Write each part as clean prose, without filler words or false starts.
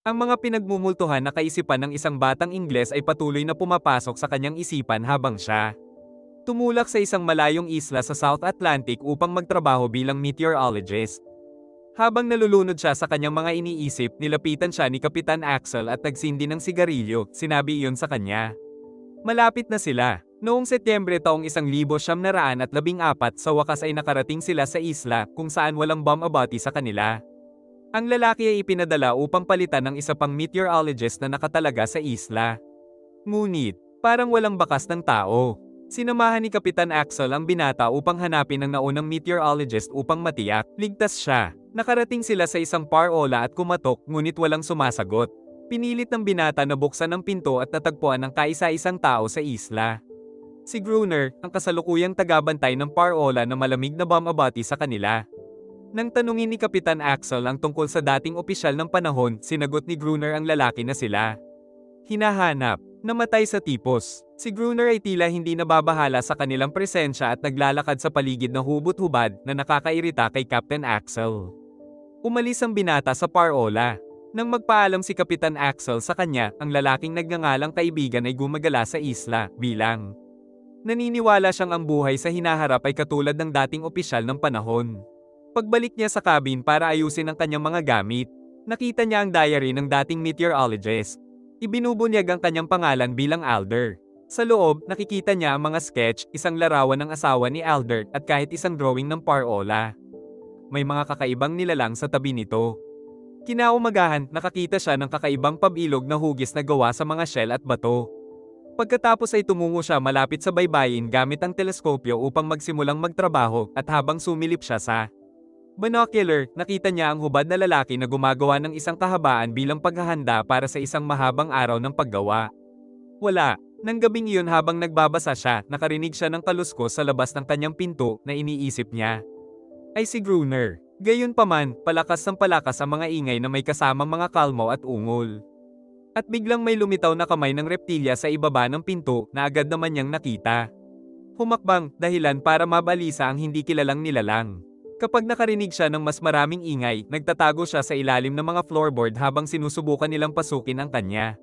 Ang mga pinagmumultuhan na kaisipan ng isang batang Ingles ay patuloy na pumapasok sa kanyang isipan habang siya tumulak sa isang malayong isla sa South Atlantic upang magtrabaho bilang meteorologist. Habang nalulunod siya sa kanyang mga iniisip, nilapitan siya ni Kapitan Axel at nagsindi ng sigarilyo, sinabi iyon sa kanya. Malapit na sila. Noong Setyembre taong 1914 sa wakas ay nakarating sila sa isla kung saan walang bomb abati sa kanila. Ang lalaki ay ipinadala upang palitan ng isa pang meteorologist na nakatalaga sa isla. Ngunit, parang walang bakas ng tao. Sinamahan ni Kapitan Axel ang binata upang hanapin ang naunang meteorologist upang matiyak, ligtas siya. Nakarating sila sa isang parola at kumatok ngunit walang sumasagot. Pinilit ng binata na buksan ang pinto at natagpuan ang kaisa-isang tao sa isla. Si Gruner, ang kasalukuyang tagabantay ng parola na malamig na bomb abati sa kanila. Nang tanungin ni Kapitan Axel ang tungkol sa dating opisyal ng panahon, sinagot ni Gruner ang lalaki na sila hinahanap. Namatay sa tipos. Si Gruner ay tila hindi nababahala sa kanilang presensya at naglalakad sa paligid na hubot-hubad na nakakairita kay Captain Axel. Umalis ang binata sa parola. Nang magpaalam si Kapitan Axel sa kanya, ang lalaking nagngangalang kaibigan ay gumagala sa isla, bilang naniniwala siyang ang buhay sa hinaharap ay katulad ng dating opisyal ng panahon. Pagbalik niya sa cabin para ayusin ang kanyang mga gamit, nakita niya ang diary ng dating meteorologist. Ibinubunyag ang kanyang pangalan bilang Alder. Sa loob, nakikita niya ang mga sketch, isang larawan ng asawa ni Alder at kahit isang drawing ng parola. May mga kakaibang nilalang sa tabi nito. Kinaumagahan, nakakita siya ng kakaibang pabilog na hugis na gawa sa mga shell at bato. Pagkatapos ay tumungo siya malapit sa baybayin gamit ang teleskopyo upang magsimulang magtrabaho at habang sumilip siya sa binocular, nakita niya ang hubad na lalaki na gumagawa ng isang kahabaan bilang paghahanda para sa isang mahabang araw ng paggawa. Wala. Nang gabing iyon habang nagbabasa siya, nakarinig siya ng kaluskos sa labas ng kanyang pinto na iniisip niya ay si Gruner. Gayunpaman, palakas ng palakas ang mga ingay na may kasamang mga kalmo at ungol. At biglang may lumitaw na kamay ng reptilya sa ibaba ng pinto na agad naman niyang nakita. Humakbang, dahilan para mabalisa ang hindi kilalang nilalang. Kapag nakarinig siya ng mas maraming ingay, nagtatago siya sa ilalim ng mga floorboard habang sinusubukan nilang pasukin ang kanya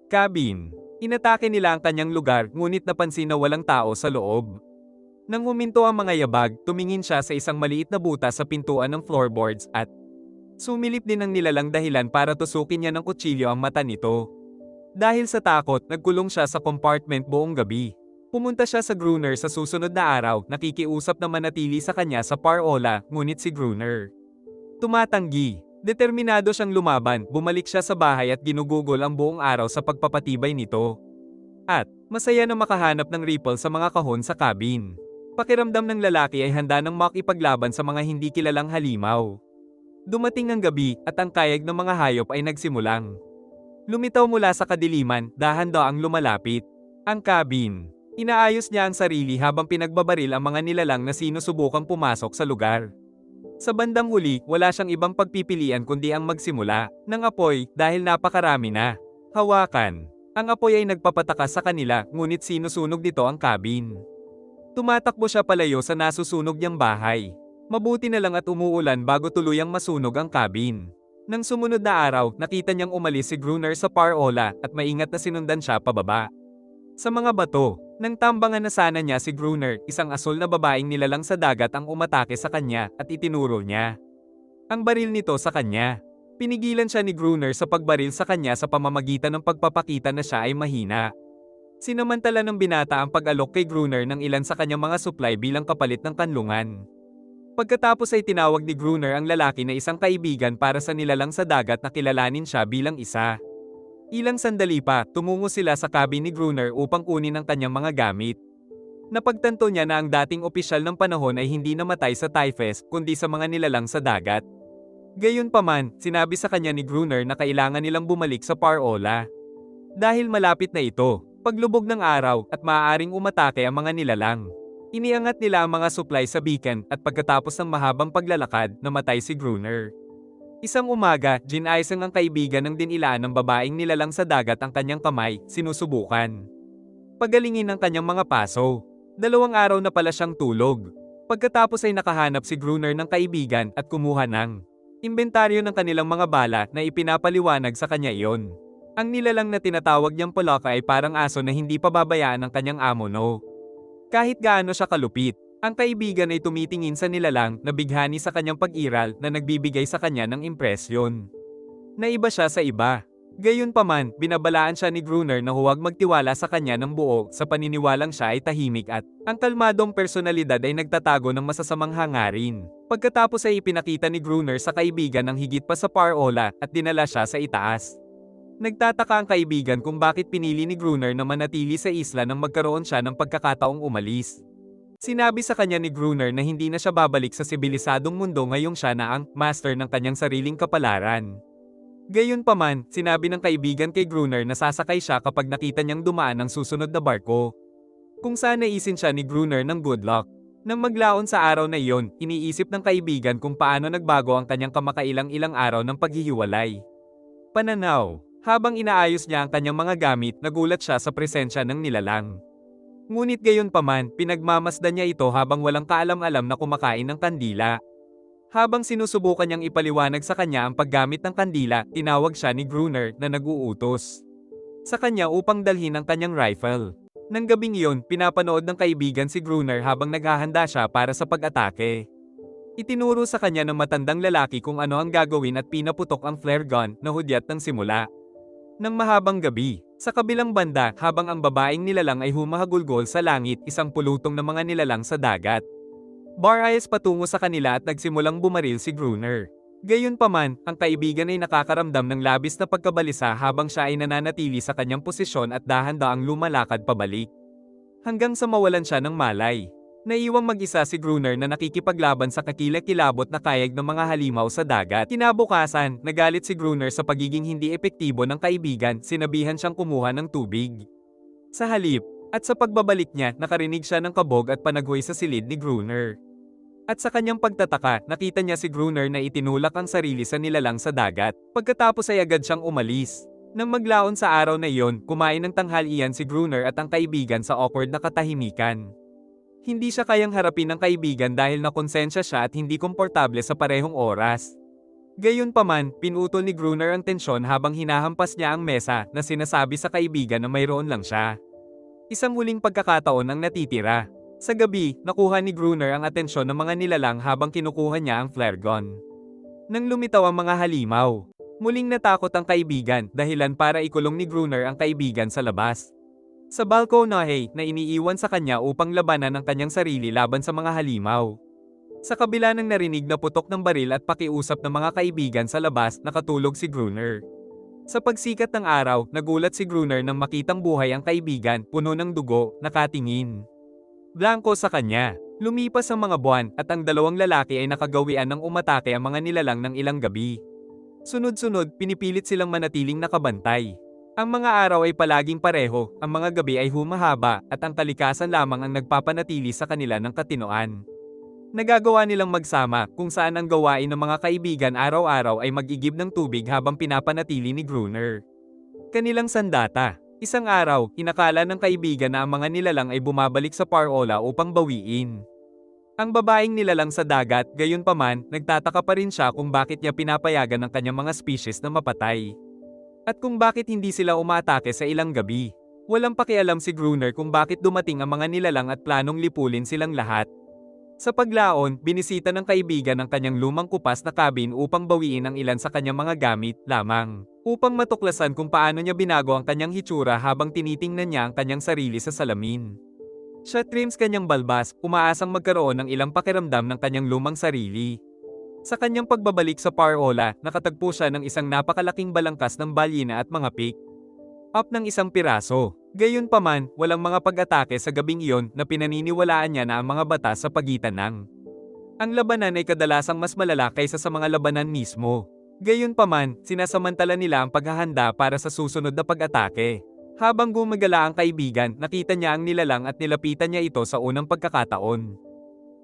cabin. Inatake nila ang kanyang lugar ngunit napansin na walang tao sa loob. Nang huminto ang mga yabag, tumingin siya sa isang maliit na butas sa pintuan ng floorboards at sumilip din ang nilalang dahilan para tusukin niya ng kutsilyo ang mata nito. Dahil sa takot, nagkulong siya sa compartment buong gabi. Pumunta siya sa Gruner sa susunod na araw, nakikiusap na manatili sa kanya sa parola, ngunit si Gruner tumatanggi. Determinado siyang lumaban, bumalik siya sa bahay at ginugugol ang buong araw sa pagpapatibay nito. At, masaya na makahanap ng Ripple sa mga kahon sa cabin. Pakiramdam ng lalaki ay handa nang makipaglaban sa mga hindi kilalang halimaw. Dumating ang gabi, at ang kayag ng mga hayop ay nagsimulang lumitaw mula sa kadiliman, dahan-daang lumalapit. Ang cabin. Inaayos niya ang sarili habang pinagbabaril ang mga nilalang na sinusubukang pumasok sa lugar. Sa bandang huli, wala siyang ibang pagpipilian kundi ang magsimula ng apoy dahil napakarami na. Hawakan. Ang apoy ay nagpapatakas sa kanila, ngunit sinusunog nito ang cabin. Tumatakbo siya palayo sa nasusunog niyang bahay. Mabuti na lang at umuulan bago tuluyang masunog ang cabin. Nang sumunod na araw, nakita niyang umalis si Gruner sa parola at maingat na sinundan siya pababa. Sa mga bato, nang tambangan na sana niya si Gruner, isang asul na babaeng nilalang sa dagat ang umatake sa kanya at itinuro niya ang baril nito sa kanya. Pinigilan siya ni Gruner sa pagbaril sa kanya sa pamamagitan ng pagpapakita na siya ay mahina. Sinamantala ng binata ang pag-alok kay Gruner ng ilan sa kanyang mga supply bilang kapalit ng kanlungan. Pagkatapos ay tinawag ni Gruner ang lalaki na isang kaibigan para sa nilalang sa dagat na kilalanin siya bilang isa. Ilang sandali pa, tumungo sila sa cabin ni Gruner upang kunin ang kanyang mga gamit. Napagtanto niya na ang dating opisyal ng panahon ay hindi namatay sa typhus kundi sa mga nilalang sa dagat. Gayunpaman, sinabi sa kanya ni Gruner na kailangan nilang bumalik sa parola. Dahil malapit na ito, paglubog ng araw at maaaring umatake ang mga nilalang. Iniangat nila ang mga supply sa beacon at pagkatapos ng mahabang paglalakad, namatay si Gruner. Isang umaga, ginaisang ang kaibigan ng dinilaan ng babaeng nilalang sa dagat ang kanyang kamay, sinusubukan pagalingin ang kanyang mga paso. 2 araw na pala siyang tulog. Pagkatapos ay nakahanap si Gruner ng kaibigan at kumuha ng Imbentaryo ng kanilang mga bala na ipinapaliwanag sa kanya iyon. Ang nilalang na tinatawag niyang Polaka ay parang aso na hindi pababayaan ng kanyang amo no. Kahit gaano siya kalupit, ang kaibigan ay tumitingin sa nilalang na bighani sa kanyang pag-iral na nagbibigay sa kanya ng impresyon. Naiba siya sa iba. Gayunpaman, binabalaan siya ni Gruner na huwag magtiwala sa kanya ng buo sa paniniwalang siya ay tahimik at ang kalmadong personalidad ay nagtatago ng masasamang hangarin. Pagkatapos ay ipinakita ni Gruner sa kaibigan ang higit pa sa parola at dinala siya sa itaas. Nagtataka ang kaibigan kung bakit pinili ni Gruner na manatili sa isla nang magkaroon siya ng pagkakataong umalis. Sinabi sa kanya ni Gruner na hindi na siya babalik sa sibilisadong mundo ngayong siya na ang master ng kanyang sariling kapalaran. Gayunpaman, sinabi ng kaibigan kay Gruner na sasakay siya kapag nakita niyang dumaan ang susunod na barko. Kung saan naisin siya ni Gruner ng good luck. Nang maglaon sa araw na iyon, iniisip ng kaibigan kung paano nagbago ang kanyang kamakailang-ilang araw ng paghihiwalay. Pananaw. Habang inaayos niya ang kanyang mga gamit, nagulat siya sa presensya ng nilalang. Ngunit gayunpaman, pinagmamasdan niya ito habang walang kaalam-alam na kumakain ng kandila. Habang sinusubukan niyang ipaliwanag sa kanya ang paggamit ng kandila, tinawag siya ni Gruner na nag-uutos sa kanya upang dalhin ang kanyang rifle. Nang gabing iyon, pinapanood ng kaibigan si Gruner habang naghahanda siya para sa pag-atake. Itinuro sa kanya ng matandang lalaki kung ano ang gagawin at pinaputok ang flare gun na hudyat ng simula. Nang mahabang gabi, sa kabilang banda, habang ang babaeng nilalang ay humahagulgol sa langit, isang pulutong na mga nilalang sa dagat. Bar-ayos patungo sa kanila at nagsimulang bumaril si Gruner. Gayunpaman, ang kaibigan ay nakakaramdam ng labis na pagkabalisa habang siya ay nananatili sa kanyang posisyon at dahan-daang lumalakad pabalik. Hanggang sa mawalan siya ng malay. Naiwang mag-isa si Gruner na nakikipaglaban sa kakilakilabot na kayag ng mga halimaw sa dagat. Kinabukasan, nagalit si Gruner sa pagiging hindi epektibo ng kaibigan, sinabihan siyang kumuha ng tubig. Sa halip, at sa pagbabalik niya, nakarinig siya ng kabog at panaghoy sa silid ni Gruner. At sa kanyang pagtataka, nakita niya si Gruner na itinulak ang sarili sa nilalang sa dagat. Pagkatapos ay agad siyang umalis. Nang maglaon sa araw na iyon, kumain ng tanghalian si Gruner at ang kaibigan sa awkward na katahimikan. Hindi siya kayang harapin ng kaibigan dahil nakonsensya siya at hindi komportable sa parehong oras. Gayunpaman, pinutol ni Gruner ang tensyon habang hinahampas niya ang mesa na sinasabi sa kaibigan na mayroon lang siya. Isang huling pagkakataon ang natitira. Sa gabi, nakuha ni Gruner ang atensyon ng mga nilalang habang kinukuha niya ang flare gun. Nang lumitaw ang mga halimaw, muling natakot ang kaibigan dahilan para ikulong ni Gruner ang kaibigan sa labas. Sa balkonahe na iniiwan sa kanya upang labanan ang kanyang sarili laban sa mga halimaw. Sa kabila ng narinig na putok ng baril at pakiusap ng mga kaibigan sa labas, nakatulog si Gruner. Sa pagsikat ng araw, nagulat si Gruner nang makitang buhay ang kaibigan, puno ng dugo, nakatingin. Blanko sa kanya. Lumipas ang mga buwan at ang dalawang lalaki ay nakagawian ng umatake ang mga nilalang ng ilang gabi. Sunod-sunod, pinipilit silang manatiling nakabantay. Ang mga araw ay palaging pareho, ang mga gabi ay humahaba, at ang kalikasan lamang ang nagpapanatili sa kanila ng katinoan. Nagagawa nilang magsama kung saan ang gawain ng mga kaibigan araw-araw ay mag-igib ng tubig habang pinapanatili ni Gruner. Kanilang sandata. Isang araw, inakala ng kaibigan na ang mga nilalang ay bumabalik sa parola upang bawiin. Ang babaeng nilalang sa dagat, gayunpaman, nagtataka pa rin siya kung bakit niya pinapayagan ang kanyang mga species na mapatay. At kung bakit hindi sila umaatake sa ilang gabi. Walang pakialam si Gruner kung bakit dumating ang mga nilalang at planong lipulin silang lahat. Sa paglaon, binisita ng kaibigan ang kanyang lumang kupas na cabin upang bawiin ang ilan sa kanyang mga gamit lamang. Upang matuklasan kung paano niya binago ang kanyang hitsura habang tinitingnan niya ang kanyang sarili sa salamin. Siya trims kanyang balbas, umaasang magkaroon ng ilang pakiramdam ng kanyang lumang sarili. Sa kanyang pagbabalik sa parola, nakatagpo siya ng isang napakalaking balangkas ng balyena at mga pig. Up ng isang piraso. Gayunpaman, walang mga pag-atake sa gabing iyon na pinaniniwalaan niya na ang mga batas sa pagitan ng. Ang labanan ay kadalasang mas malala kaysa sa mga labanan mismo. Gayunpaman, sinasamantala nila ang paghahanda para sa susunod na pag-atake. Habang gumagala ang kaibigan, nakita niya ang nilalang at nilapitan niya ito sa unang pagkakataon.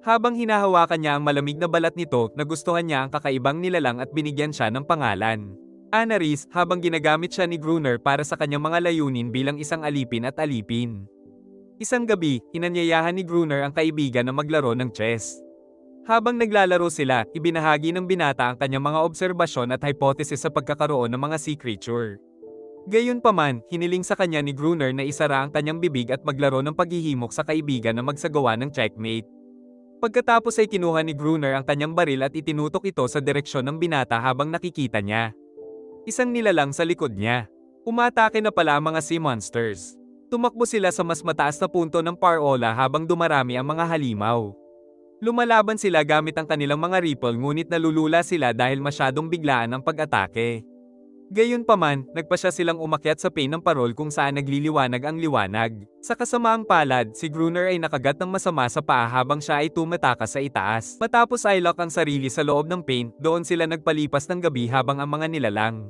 Habang hinahawakan niya ang malamig na balat nito, nagustuhan niya ang kakaibang nilalang at binigyan siya ng pangalan. Anaris, habang ginagamit siya ni Gruner para sa kanyang mga layunin bilang isang alipin at alipin. Isang gabi, inanyayahan ni Gruner ang kaibigan na maglaro ng chess. Habang naglalaro sila, ibinahagi ng binata ang kanyang mga obserbasyon at hypothesis sa pagkakaroon ng mga sea creature. Gayunpaman, hiniling sa kanya ni Gruner na isara ang kanyang bibig at maglaro ng paghihimok sa kaibigan na magsagawa ng checkmate. Pagkatapos ay kinuha ni Gruner ang kanyang baril at itinutok ito sa direksyon ng binata habang nakikita niya. Isang nilalang sa likod niya. Umatake na pala ang mga sea monsters. Tumakbo sila sa mas mataas na punto ng parola habang dumarami ang mga halimaw. Lumalaban sila gamit ang kanilang mga ripple ngunit nalulula sila dahil masyadong biglaan ang pag-atake. Gayunpaman, nagpasya silang umakyat sa pain ng parol kung saan nagliliwanag ang liwanag. Sa kasamaang palad, si Gruner ay nakagat ng masama sa paa habang siya ay tumatakas sa itaas. Matapos ay lock ang sarili sa loob ng pain, doon sila nagpalipas ng gabi habang ang mga nilalang.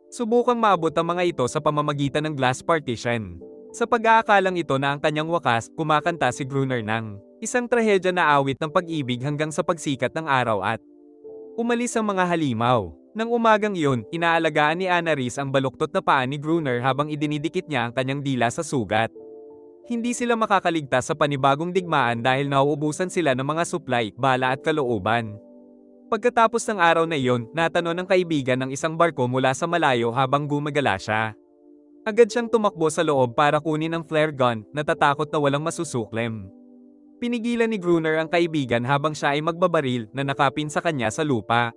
Subukang maabot ang mga ito sa pamamagitan ng glass partition. Sa pag-aakalang ito na ang kanyang wakas, kumakanta si Gruner ng isang trahedya na awit ng pag-ibig hanggang sa pagsikat ng araw at umalis ang mga halimaw. Nang umagang iyon, inaalagaan ni Anna-Rhys ang baluktot na paa ni Gruner habang idinidikit niya ang kanyang dila sa sugat. Hindi sila makakaligtas sa panibagong digmaan dahil nauubusan sila ng mga supply, bala at kalooban. Pagkatapos ng araw na iyon, natanong ng kaibigan ng isang barko mula sa malayo habang gumagala siya. Agad siyang tumakbo sa loob para kunin ang flare gun, natatakot na walang masusuklem. Pinigilan ni Gruner ang kaibigan habang siya ay magbabaril na nakapin sa kanya sa lupa.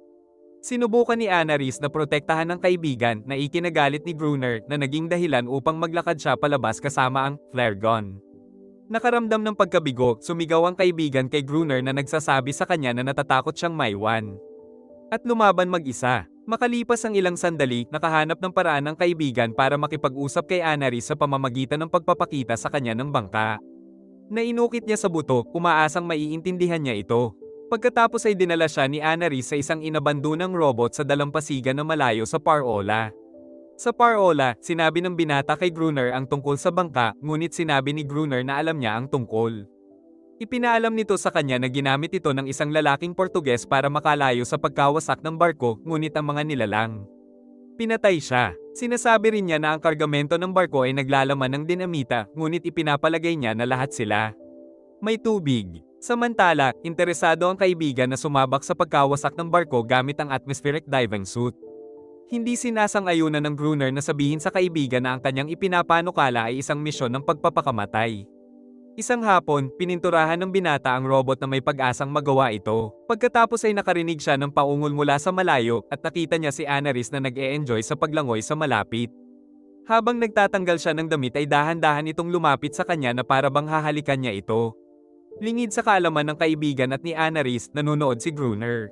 Sinubukan ni Anna-Rhys na protektahan ng kaibigan na ikinagalit ni Gruner na naging dahilan upang maglakad siya palabas kasama ang flare gun. Nakaramdam ng pagkabigo, sumigaw ang kaibigan kay Gruner na nagsasabi sa kanya na natatakot siyang maiwan. At lumaban mag-isa. Makalipas ang ilang sandali, nakahanap ng paraan ng kaibigan para makipag-usap kay Anna-Rhys sa pamamagitan ng pagpapakita sa kanya ng bangka. Nainukit niya sa buto, umaasang maiintindihan niya ito. Pagkatapos ay dinala siya ni Anna-Rhys sa isang inabandonang robot sa dalampasigan na malayo sa parola. Sa parola, sinabi ng binata kay Gruner ang tungkol sa bangka, ngunit sinabi ni Gruner na alam niya ang tungkol. Ipinaalam nito sa kanya na ginamit ito ng isang lalaking Portuges para makalayo sa pagkawasak ng barko, ngunit ang mga nilalang pinatay siya. Sinasabi rin niya na ang kargamento ng barko ay naglalaman ng dinamita, ngunit ipinapalagay niya na lahat sila may tubig. Samantala, interesado ang kaibigan na sumabak sa pagkawasak ng barko gamit ang atmospheric diving suit. Hindi sinasang-ayunan ng Gruner na sabihin sa kaibigan na ang kanyang ipinapanukala ay isang misyon ng pagpapakamatay. Isang hapon, pininturahan ng binata ang robot na may pag-asang magawa ito. Pagkatapos ay nakarinig siya ng paungol mula sa malayo at nakita niya si Anna-Rhys na nag-e-enjoy sa paglangoy sa malapit. Habang nagtatanggal siya ng damit ay dahan-dahan itong lumapit sa kanya na para bang hahalikan niya ito. Lingid sa kaalaman ng kaibigan at ni Anna-Rhys, nanonood si Gruner.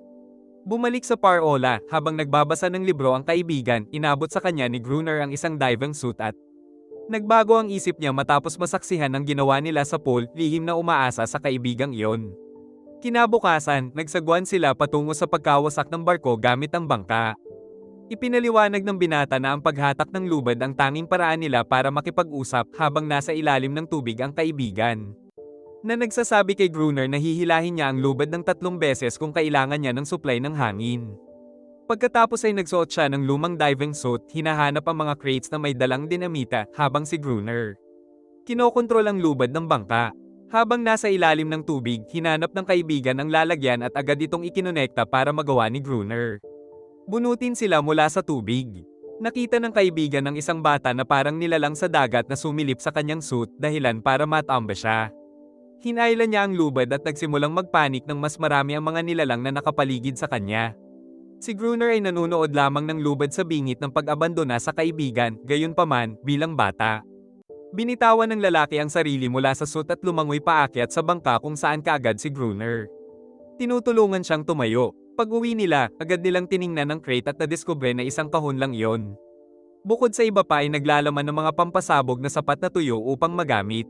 Bumalik sa parola, habang nagbabasa ng libro ang kaibigan, inabot sa kanya ni Gruner ang isang diving suit at nagbago ang isip niya matapos masaksihan ang ginawa nila sa pool, lihim na umaasa sa kaibigang iyon. Kinabukasan, nagsagwan sila patungo sa pagkawasak ng barko gamit ang bangka. Ipinaliwanag ng binata na ang paghatak ng lubad ang tanging paraan nila para makipag-usap habang nasa ilalim ng tubig ang kaibigan. Na nagsasabi kay Gruner na hihilahin niya ang lubad ng 3 beses kung kailangan niya ng supply ng hangin. Pagkatapos ay nagsuot siya ng lumang diving suit, hinahanap ang mga crates na may dalang dinamita habang si Gruner kinokontrol ang lubad ng bangka. Habang nasa ilalim ng tubig, hinanap ng kaibigan ang lalagyan at agad itong ikinonekta para magawa ni Gruner. Bunutin sila mula sa tubig. Nakita ng kaibigan ng isang bata na parang nilalang sa dagat na sumilip sa kanyang suit, dahilan para matamba siya. Hinailan niya ang lubad at nagsimulang magpanik nang mas marami ang mga nilalang na nakapaligid sa kanya. Si Gruner ay nanunood lamang ng lubad sa bingit ng pag-abandona sa kaibigan, gayunpaman, bilang bata. Binitawan ng lalaki ang sarili mula sa suit at lumangoy paakyat sa bangka kung saan kaagad si Gruner. Tinutulungan siyang tumayo. Pag-uwi nila, agad nilang tiningnan ng crate at nadiskubre na isang kahon lang iyon. Bukod sa iba pa ay naglalaman ng mga pampasabog na sapat na tuyo upang magamit.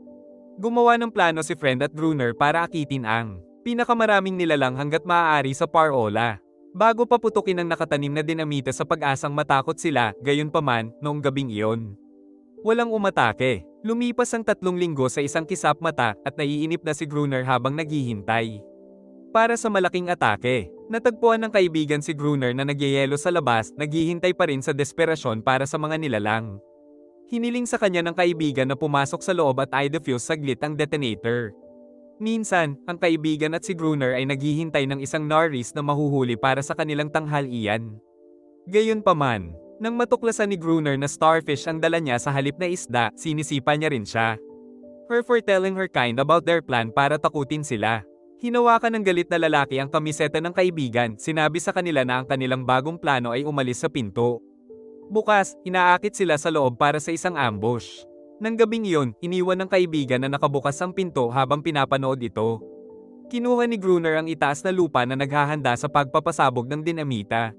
Gumawa ng plano si Friend at Gruner para akitin ang pinakamaraming nilalang hanggat maaari sa parola. Bago pa putukin ang nakatanim na dinamita sa pag-asang matakot sila, gayunpaman, noong gabing iyon. Walang umatake. Lumipas ang 3 linggo sa isang kisap mata at naiinip na si Gruner habang naghihintay para sa malaking atake. Natagpuan ng kaibigan si Gruner na nagyayelo sa labas, naghihintay pa rin sa desperasyon para sa mga nilalang. Hiniling sa kanya ng kaibigan na pumasok sa loob at i-defuse saglit ang detonator. Minsan, ang kaibigan at si Gruner ay naghihintay ng isang Norris na mahuhuli para sa kanilang tanghalian. Gayunpaman, nang matuklasan ni Gruner na starfish ang dala niya sa halip na isda, sinisipa niya rin siya. Her for telling her kind about their plan para takutin sila. Hinawakan ng galit na lalaki ang kamiseta ng kaibigan, sinabi sa kanila na ang kanilang bagong plano ay umalis sa pinto. Bukas, inaakit sila sa loob para sa isang ambush. Nang gabing iyon, iniwan ng kaibigan na nakabukas ang pinto habang pinapanood ito. Kinuha ni Gruner ang itaas na lupa na naghahanda sa pagpapasabog ng dinamita.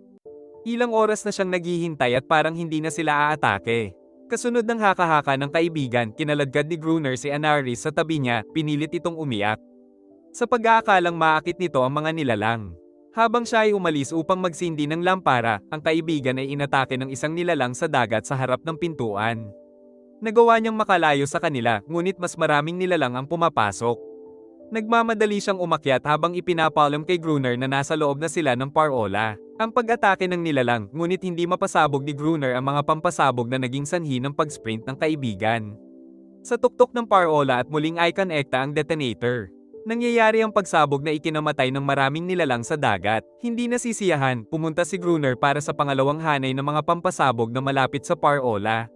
Ilang oras na siyang naghihintay at parang hindi na sila aatake. Kasunod ng haka-haka ng kaibigan, kinaladkad ni Gruner si Anaris sa tabi niya, pinilit itong umiyak. Sa pag-aakalang maakit nito ang mga nilalang. Habang siya ay umalis upang magsindi ng lampara, ang kaibigan ay inatake ng isang nilalang sa dagat sa harap ng pintuan. Nagawa niyang makalayo sa kanila, ngunit mas maraming nilalang ang pumapasok. Nagmamadali siyang umakyat habang ipinapalam kay Gruner na nasa loob na sila ng parola. Ang pag-atake ng nilalang, ngunit hindi mapasabog ni Gruner ang mga pampasabog na naging sanhi ng pag-sprint ng kaibigan. Sa tuktok ng parola at muling ay kanekta ang detonator. Nangyayari ang pagsabog na ikinamatay ng maraming nilalang sa dagat. Hindi nasisiyahan, pumunta si Gruner para sa pangalawang hanay ng mga pampasabog na malapit sa parola.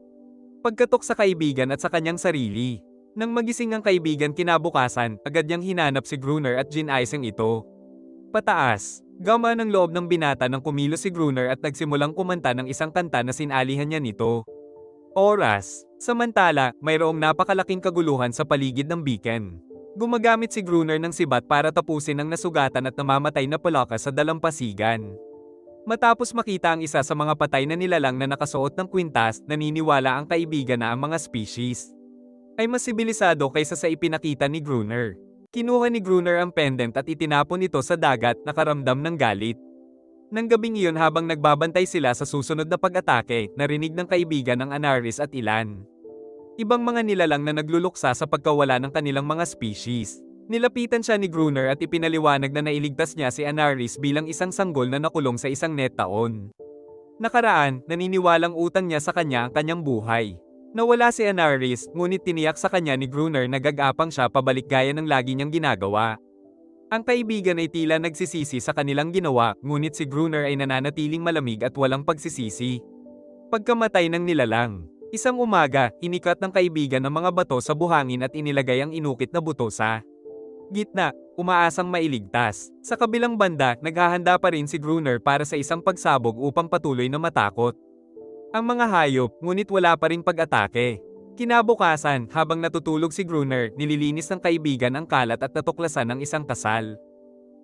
Pagkatok sa kaibigan at sa kanyang sarili. Nang magising ang kaibigan kinabukasan, agad niyang hinanap si Gruner at ginaisang ito. Pataas. Gama ng loob ng binata nang kumilos si Gruner at nagsimulang kumanta ng isang kanta na sinalihan niya nito. Oras. Samantala, mayroong napakalaking kaguluhan sa paligid ng beacon. Gumagamit si Gruner ng sibat para tapusin ang nasugatan at namamatay na palaka sa dalampasigan. Matapos makita ang isa sa mga patay na nilalang na nakasuot ng kwintas, naniniwala ang kaibigan na ang mga species ay mas sibilisado kaysa sa ipinakita ni Gruner. Kinuha ni Gruner ang pendant at itinapon ito sa dagat, nakaramdam ng galit. Nang gabing iyon habang nagbabantay sila sa susunod na pag-atake, narinig ng kaibigan ang Anaris at ilan ibang mga nilalang na nagluluksa sa pagkawala ng kanilang mga species. Nilapitan siya ni Gruner at ipinaliwanag na nailigtas niya si Anaris bilang isang sanggol na nakulong sa isang net taon. Nakaraan, naniniwalang utang niya sa kanya ang kanyang buhay. Nawala si Anaris, ngunit tiniyak sa kanya ni Gruner na gagapang siya pabalik gaya ng lagi niyang ginagawa. Ang kaibigan ay tila nagsisisi sa kanilang ginawa, ngunit si Gruner ay nananatiling malamig at walang pagsisisi. Pagkamatay ng nilalang. Isang umaga, inikat ng kaibigan ang mga bato sa buhangin at inilagay ang inukit na buto sa gitna, umaasang mailigtas. Sa kabilang banda, naghahanda pa rin si Gruner para sa isang pagsabog upang patuloy na matakot ang mga hayop, ngunit wala pa ring pag-atake. Kinabukasan, habang natutulog si Gruner, nililinis ng kaibigan ang kalat at natuklasan ng isang kasal.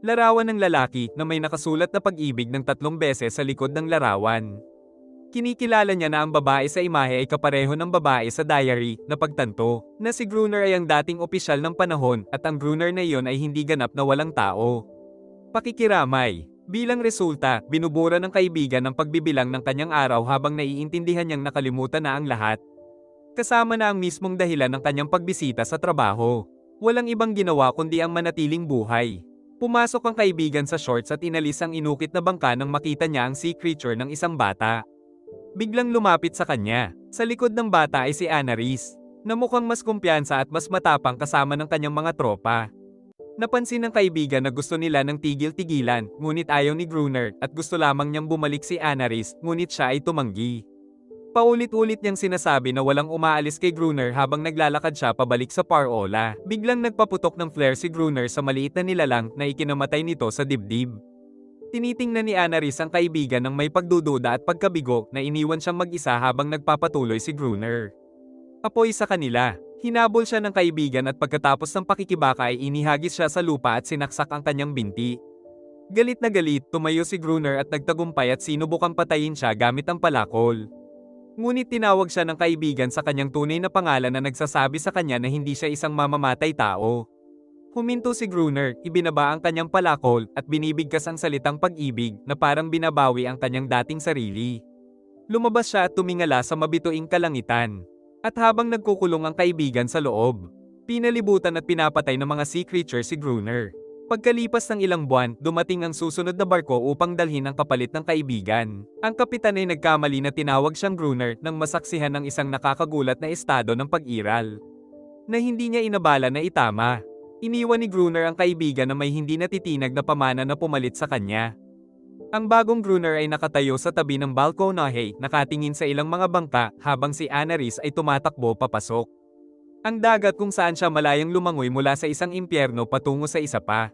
Larawan ng lalaki na may nakasulat na pag-ibig ng 3 beses sa likod ng larawan. Kinikilala niya na ang babae sa imahe ay kapareho ng babae sa diary, na pagtanto, na si Gruner ay ang dating opisyal ng panahon at ang Gruner na iyon ay hindi ganap na walang tao. Pakikiramay. Bilang resulta, binubura ng kaibigan ang pagbibilang ng kanyang araw habang naiintindihan niyang nakalimutan na ang lahat. Kasama na ang mismong dahilan ng kanyang pagbisita sa trabaho. Walang ibang ginawa kundi ang manatiling buhay. Pumasok ang kaibigan sa shorts at inalis ang inukit na bangka nang makita niya ang sea creature ng isang bata. Biglang lumapit sa kanya. Sa likod ng bata ay si Anaris, na mukhang mas kumpiyansa at mas matapang kasama ng kanyang mga tropa. Napansin ng kaibigan na gusto nila ng tigil-tigilan, ngunit ayaw ni Gruner, at gusto lamang niyang bumalik si Anaris, ngunit siya ay tumanggi. Paulit-ulit niyang sinasabi na walang umaalis kay Gruner habang naglalakad siya pabalik sa parola. Biglang nagpaputok ng flare si Gruner sa maliit na nilalang na ikinamatay nito sa dibdib. Tinitingnan ni Anaris ang kaibigan ng may pagdududa at pagkabigo na iniwan siyang mag-isa habang nagpapatuloy si Gruner. Apoy sa kanila. Hinabol siya ng kaibigan at pagkatapos ng pakikibaka ay inihagis siya sa lupa at sinaksak ang kanyang binti. Galit na galit, tumayo si Gruner at nagtagumpay at sinubukang patayin siya gamit ang palakol. Ngunit tinawag siya ng kaibigan sa kanyang tunay na pangalan na nagsasabi sa kanya na hindi siya isang mamamatay tao. Huminto si Gruner, ibinaba ang kanyang palakol, at binibigkas ang salitang pag-ibig na parang binabawi ang kanyang dating sarili. Lumabas siya at tumingala sa mabituing kalangitan. At habang nagkukulong ang kaibigan sa loob, pinalibutan at pinapatay ng mga sea creature si Gruner. Pagkalipas ng ilang buwan, dumating ang susunod na barko upang dalhin ang kapalit ng kaibigan. Ang kapitan ay nagkamali na tinawag siyang Gruner nang masaksihan ng isang nakakagulat na estado ng pag-iral na hindi niya inabala na itama. Iniwan ni Gruner ang kaibigan na may hindi natitinag na pamana na pumalit sa kanya. Ang bagong Gruner ay nakatayo sa tabi ng balkonahe, nakatingin sa ilang mga bangka, habang si Anaris ay tumatakbo papasok. Ang dagat kung saan siya malayang lumangoy mula sa isang impyerno patungo sa isa pa.